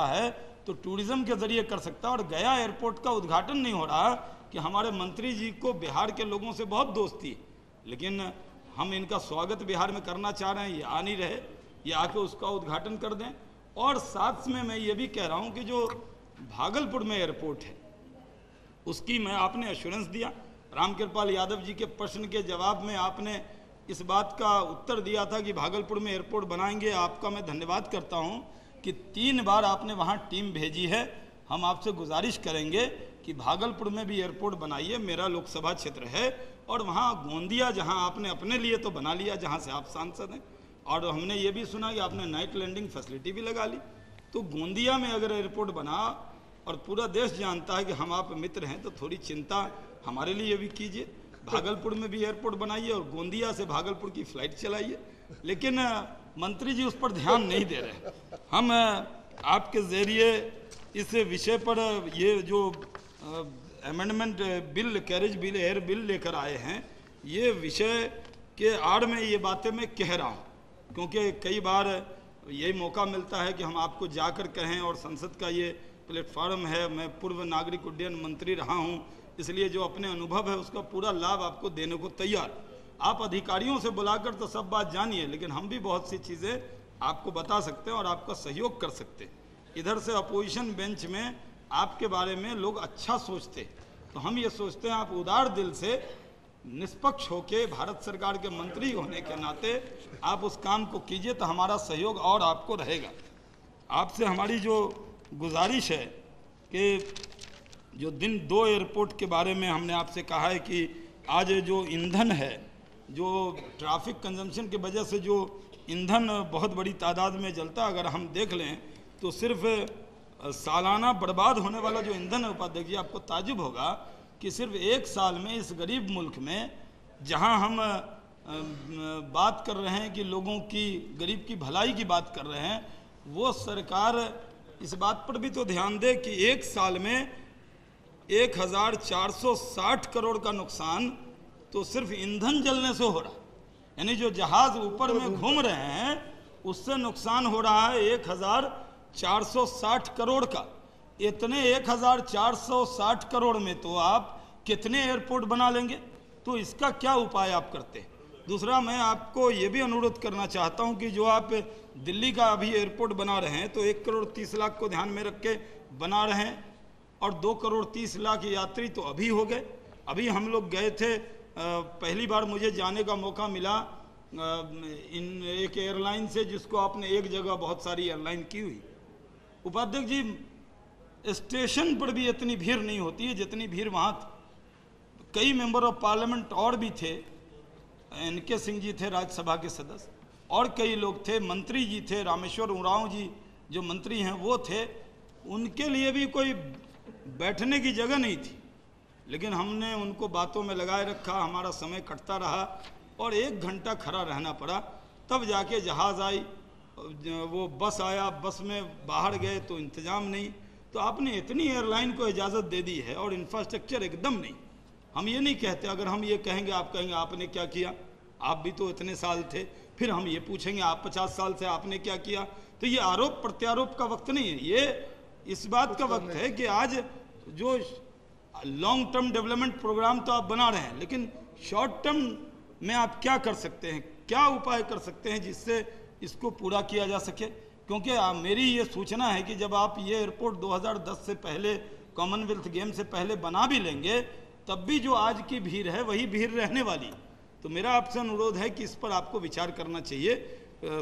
है तो टूरिज्म के जरिए कर सकता है। और गया एयरपोर्ट का उद्घाटन नहीं हो रहा कि हमारे मंत्री जी को बिहार के लोगों से बहुत दोस्ती है, लेकिन हम इनका स्वागत बिहार में करना चाह रहे हैं, ये आ नहीं रहे, ये आके उसका उद्घाटन कर दें। और साथ में मैं ये भी कह रहा हूँ कि जो भागलपुर में एयरपोर्ट है उसकी मैं आपने एश्योरेंस दिया, रामकृपाल यादव जी के प्रश्न के जवाब में आपने इस बात का उत्तर दिया था कि भागलपुर में एयरपोर्ट बनाएंगे। आपका मैं धन्यवाद करता हूं कि 3 बार आपने वहां टीम भेजी है। हम आपसे गुजारिश करेंगे कि भागलपुर में भी एयरपोर्ट बनाइए, मेरा लोकसभा क्षेत्र है। और वहां गोंदिया जहां आपने अपने लिए तो बना लिया, जहां से आप सांसद हैं, और हमने ये भी सुना कि आपने नाइट लैंडिंग फैसिलिटी भी लगा ली। तो गोंदिया में अगर एयरपोर्ट बना और पूरा देश जानता है कि हम आप मित्र हैं, तो थोड़ी चिंता हमारे लिए भी कीजिए। भागलपुर में भी एयरपोर्ट बनाइए और गोंदिया से भागलपुर की फ्लाइट चलाइए। लेकिन मंत्री जी उस पर ध्यान नहीं दे रहे। हम आपके जरिए इस विषय पर ये जो amendment bill, carriage bill, air bill लेकर आए हैं, ये विषय के आड़ में ये बातें मैं कह रहा हूँ, क्योंकि कई बार यही मौका मिलता है कि हम आपको जाकर कहें, और संसद का ये प्लेटफॉर्म है। मैं पूर्व नागरिक उड्डयन मंत्री रहा हूँ, इसलिए जो अपने अनुभव है उसका पूरा लाभ आपको देने को तैयार। आप अधिकारियों से बुलाकर तो सब बात जानिए, लेकिन हम भी बहुत सी चीज़ें आपको बता सकते हैं और आपका सहयोग कर सकते हैं। इधर से अपोजिशन बेंच में आपके बारे में लोग अच्छा सोचते, तो हम ये सोचते हैं आप उदार दिल से निष्पक्ष होके भारत सरकार के मंत्री होने के नाते आप उस काम को कीजिए, तो हमारा सहयोग और आपको रहेगा। आपसे हमारी जो गुजारिश है कि जो 2 एयरपोर्ट के बारे में हमने आपसे कहा है कि आज जो ईंधन है, जो ट्रैफिक कंजम्पशन की वजह से जो ईंधन बहुत बड़ी तादाद में जलता, अगर हम देख लें तो सिर्फ सालाना बर्बाद होने वाला जो ईंधन है, उपाध्यक्ष जी आपको ताजुब होगा कि सिर्फ 1 साल में इस गरीब मुल्क में, जहां हम बात कर रहे हैं कि लोगों की, गरीब की भलाई की बात कर रहे हैं, वो सरकार इस बात पर भी तो ध्यान दे कि 1 साल में 1460 करोड़ का नुकसान तो सिर्फ ईंधन जलने से हो रहा है। यानी जो जहाज ऊपर में घूम रहे हैं उससे नुकसान हो रहा है 1460 करोड़ का। इतने 1460 करोड़ में तो आप कितने एयरपोर्ट बना लेंगे? तो इसका क्या उपाय आप करते हैं? दूसरा, मैं आपको ये भी अनुरोध करना चाहता हूं कि जो आप दिल्ली का अभी एयरपोर्ट बना रहे हैं, तो 1 करोड़ 30 लाख को ध्यान में रख के बना रहे हैं, और 2 करोड़ 30 लाख यात्री तो अभी हो गए। अभी हम लोग गए थे, पहली बार मुझे जाने का मौका मिला इन एक एयरलाइन से, जिसको आपने एक जगह बहुत सारी एयरलाइन की हुई। उपाध्यक्ष जी, स्टेशन पर भी इतनी भीड़ नहीं होती है जितनी भीड़ वहाँ थी। कई मेंबर ऑफ पार्लियामेंट और भी थे, NK सिंह जी थे राज्यसभा के सदस्य, और कई लोग थे, मंत्री जी थे, रामेश्वर उरांव जी जो मंत्री हैं वो थे। उनके लिए भी कोई बैठने की जगह नहीं थी, लेकिन हमने उनको बातों में लगाए रखा, हमारा समय कटता रहा और 1 घंटा खड़ा रहना पड़ा। तब जाके जहाज़ आई, वो बस आया, बस में बाहर गए तो इंतज़ाम नहीं। तो आपने इतनी एयरलाइन को इजाज़त दे दी है और इंफ्रास्ट्रक्चर एकदम नहीं। हम ये नहीं कहते, अगर हम ये कहेंगे आप कहेंगे आपने क्या किया, आप भी तो इतने साल थे। फिर हम ये पूछेंगे आप 50 साल से आपने क्या किया। तो ये आरोप प्रत्यारोप का वक्त नहीं है, ये इस बात का वक्त है कि आज जो लॉन्ग टर्म डेवलपमेंट प्रोग्राम तो आप बना रहे हैं, लेकिन शॉर्ट टर्म में आप क्या कर सकते हैं, क्या उपाय कर सकते हैं जिससे इसको पूरा किया जा सके। क्योंकि मेरी ये सूचना है कि जब आप ये एयरपोर्ट 2010 से पहले, कॉमनवेल्थ गेम से पहले बना भी लेंगे, तब भी जो आज की भीड़ है वही भीड़ रहने वाली। तो मेरा आपसे अनुरोध है कि इस पर आपको विचार करना चाहिए।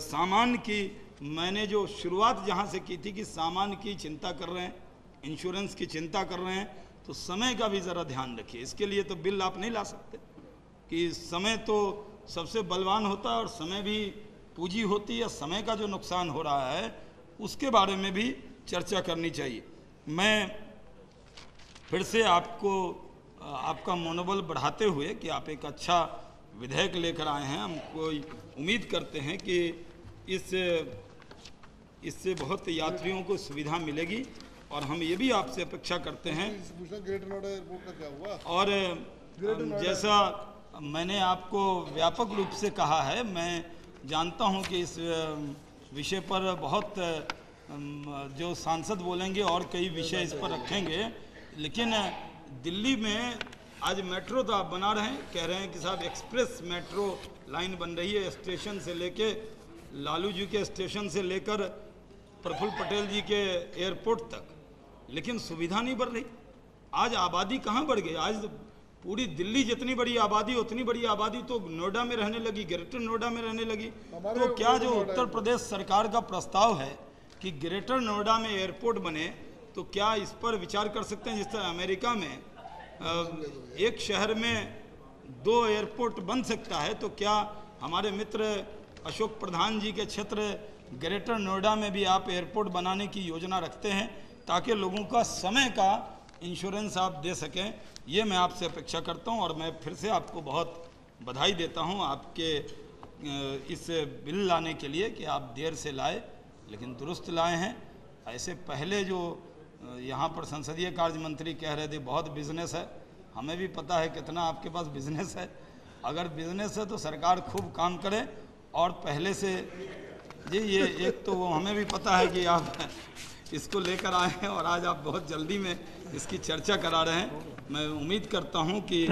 सामान की मैंने जो शुरुआत जहाँ से की थी कि सामान की चिंता कर रहे हैं, इंश्योरेंस की चिंता कर रहे हैं, तो समय का भी ज़रा ध्यान रखिए। इसके लिए तो बिल आप नहीं ला सकते कि समय तो सबसे बलवान होता है और समय भी पूंजी होती है। समय का जो नुकसान हो रहा है उसके बारे में भी चर्चा करनी चाहिए। मैं फिर से आपको आपका मनोबल बढ़ाते हुए कि आप एक अच्छा विधेयक लेकर आए हैं, हम कोई उम्मीद करते हैं कि इससे बहुत यात्रियों को सुविधा मिलेगी, और हम ये भी आपसे अपेक्षा करते हैं। और जैसा मैंने आपको व्यापक रूप से कहा है, मैं जानता हूं कि इस विषय पर बहुत जो सांसद बोलेंगे और कई विषय इस पर रखेंगे। लेकिन दिल्ली में आज मेट्रो तो आप बना रहे हैं, कह रहे हैं कि साहब एक्सप्रेस मेट्रो लाइन बन रही है, स्टेशन से लेके लालू जी के स्टेशन से लेकर प्रफुल्ल पटेल जी के एयरपोर्ट तक, लेकिन सुविधा नहीं बढ़ रही। आज आबादी कहाँ बढ़ गई? आज पूरी दिल्ली जितनी बड़ी आबादी, उतनी बड़ी आबादी तो नोएडा में रहने लगी, ग्रेटर नोएडा में रहने लगी। तो क्या जो उत्तर प्रदेश सरकार का प्रस्ताव है कि ग्रेटर नोएडा में एयरपोर्ट बने, तो क्या इस पर विचार कर सकते हैं? जिस तरह अमेरिका में एक शहर में 2 एयरपोर्ट बन सकता है, तो क्या हमारे मित्र अशोक प्रधान जी के क्षेत्र ग्रेटर नोएडा में भी आप एयरपोर्ट बनाने की योजना रखते हैं, ताकि लोगों का समय का इंश्योरेंस आप दे सकें? ये मैं आपसे अपेक्षा करता हूं। और मैं फिर से आपको बहुत बधाई देता हूं आपके इस बिल लाने के लिए कि आप देर से लाए लेकिन दुरुस्त लाए हैं। ऐसे पहले जो यहाँ पर संसदीय कार्य मंत्री कह रहे थे बहुत बिजनेस है, हमें भी पता है कितना आपके पास बिजनेस है। अगर बिजनेस है तो सरकार खूब काम करे और पहले से जी ये एक तो हमें भी पता है कि आप इसको लेकर आए हैं और आज आप बहुत जल्दी में इसकी चर्चा करा रहे हैं। मैं उम्मीद करता हूं कि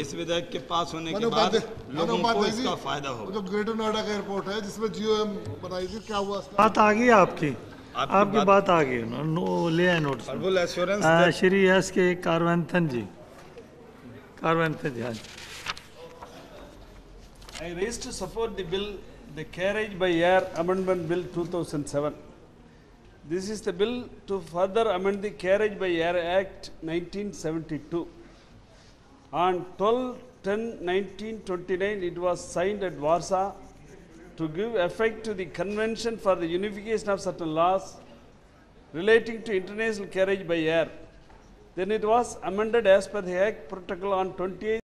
इस विधेयक के पास होने के बाद लोगों को इसका फायदा होगा। जो ग्रेटर नोएडा का एयरपोर्ट है जिसमें GOM बनाई थी, क्या हुआ? बात आ गई आपकी बात आ गई। ले आए नोट्स। श्री एस के कारवंथन जी हाँ। I raised to support the bill, the Carriage by Air Amendment Bill 2007. This is the bill to further amend the Carriage by Air Act 1972. On 12/10/1929, it was signed at Warsaw to give effect to the Convention for the Unification of certain laws relating to international carriage by air. Then it was amended as per the Hague Protocol on 28